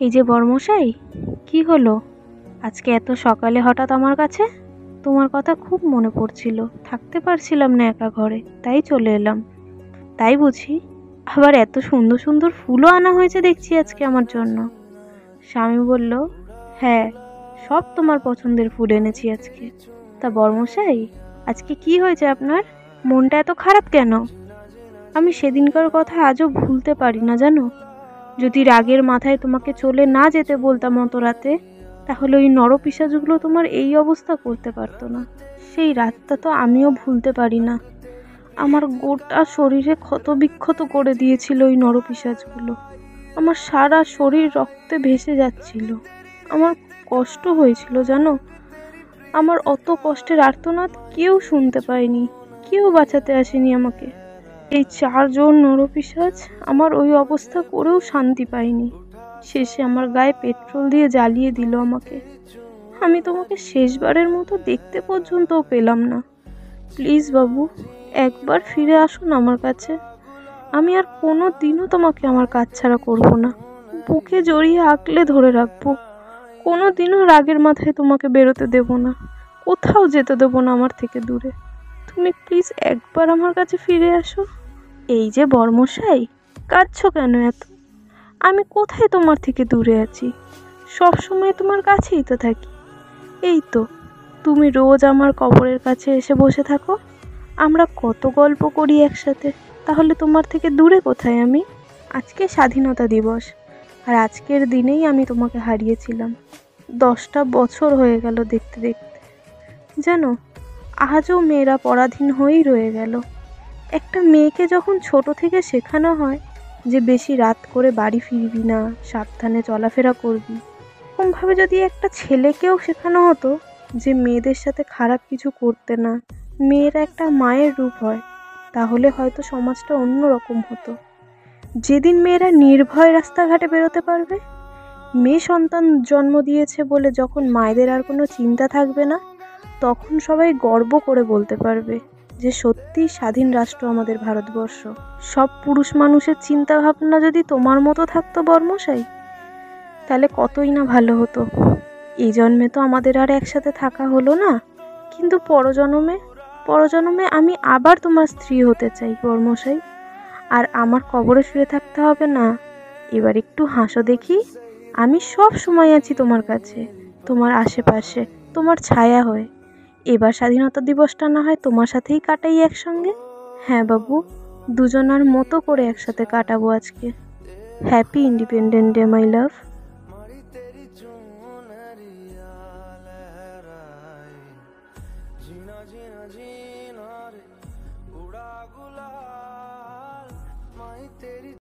এই যে বর্মশাই, কি হলো আজকে এত সকালে হঠাৎ আমার কাছে? তোমার কথা খুব মনে পড়ছিল, থাকতে পারছিলাম না একা ঘরে, তাই চলে এলাম। তাই বুঝি? আবার এত সুন্দর সুন্দর ফুলও আনা হয়েছে দেখছি আজকে আমার জন্য। স্বামী বলল, হ্যাঁ, সব তোমার পছন্দের ফুল এনেছি আজকে। তা বর্মশাই, আজকে কি হয়েছে আপনার? মনটা এত খারাপ কেন? আমি সেদিনকার কথা আজও ভুলতে পারি না জানো। যদি রাগের মাথায় তোমাকে চলে না যেতে বলতাম অত রাতে, তাহলে ওই নরপিশাচগুলো তোমার এই অবস্থা করতে পারতো না। সেই রাতটা তো আমিও ভুলতে পারি না। আমার গোটা শরীরে ক্ষত বিক্ষত করে দিয়েছিল ওই নরপিশাচগুলো। আমার সারা শরীর রক্তে ভেসে যাচ্ছিল। আমার কষ্ট হয়েছিল জানো। আমার অত কষ্টের আর্তনাদ কেউ শুনতে পায়নি, কেউ বাঁচাতে আসেনি আমাকে। এই 4 জন নরপিশাচ আমার ওই অবস্থা করেও শান্তি পায়নি। শেষে আমার গায়ে পেট্রোল দিয়ে জ্বালিয়ে দিল আমাকে। আমি তোমাকে শেষবারের মতো দেখতে পর্যন্তও পেলাম না। প্লিজ বাবু, একবার ফিরে আসুন আমার কাছে। আমি আর কোনো দিনও তোমাকে আমার কাছ ছাড়া করবো না। বুকে জড়িয়ে আঁকলে ধরে রাখবো। কোনো দিনও রাগের মাথায় তোমাকে বেরোতে দেব না, কোথাও যেতে দেবো না আমার থেকে দূরে। তুমি প্লিজ একবার আমার কাছে ফিরে আসো। এই যে বর্মশাই, কাঁদছো কেন এত? আমি কোথায় তোমার থেকে দূরে আছি? সব সময় তোমার কাছেই তো থাকি। এই তো, তুমি রোজ আমার কবরের কাছে এসে বসে থাকো, আমরা কত গল্প করি একসাথে। তাহলে তোমার থেকে দূরে কোথায় আমি? আজকে স্বাধীনতা দিবস, আর আজকের দিনেই আমি তোমাকে হারিয়েছিলাম। 10টা বছর হয়ে গেল দেখতে দেখতে। জানো, আজও মেয়েরা পরাধীন হয়েই রয়ে গেল। একটা মেয়েকে যখন ছোট থেকে শেখানো হয় যে বেশি রাত করে বাড়ি ফিরবি না, সাবধানে চলাফেরা করবি, এরকমভাবে যদি একটা ছেলেকেও শেখানো হতো যে মেয়েদের সাথে খারাপ কিছু করতে না, মেয়েরা একটা মায়ের রূপ হয়, তাহলে হয়তো সমাজটা অন্যরকম হতো। যেদিন মেয়েরা নির্ভয় রাস্তাঘাটে বেরোতে পারবে, মেয়ে সন্তান জন্ম দিয়েছে বলে যখন মায়েদের আর কোনো চিন্তা থাকবে না, তখন সবাই গর্ব করে বলতে পারবে যে সত্যিই স্বাধীন রাষ্ট্র আমাদের ভারতবর্ষ। সব পুরুষ মানুষের চিন্তা ভাবনা যদি তোমার মতো থাকতো বর্মশাই, তাহলে কতই না ভালো হতো। এই জন্মে তো আমাদের আর একসাথে থাকা হলো না, কিন্তু পরজন্মে, পরজন্মে আমি আবার তোমার স্ত্রী হতে চাই বর্মশাই। আর আমার কবরে শুয়ে থাকতে হবে না। এবার একটু হাসো দেখি। আমি সব সময় আছি তোমার কাছে, তোমার আশেপাশে, তোমার ছায়া হয়ে। এবার স্বাধীনতা দিবসটা না হয় তোমার সাথেই কাটাই একসঙ্গে। হ্যাঁ বাবু, দুজনার মতো করে একসাথে কাটাবো আজকে। Happy independent day my love.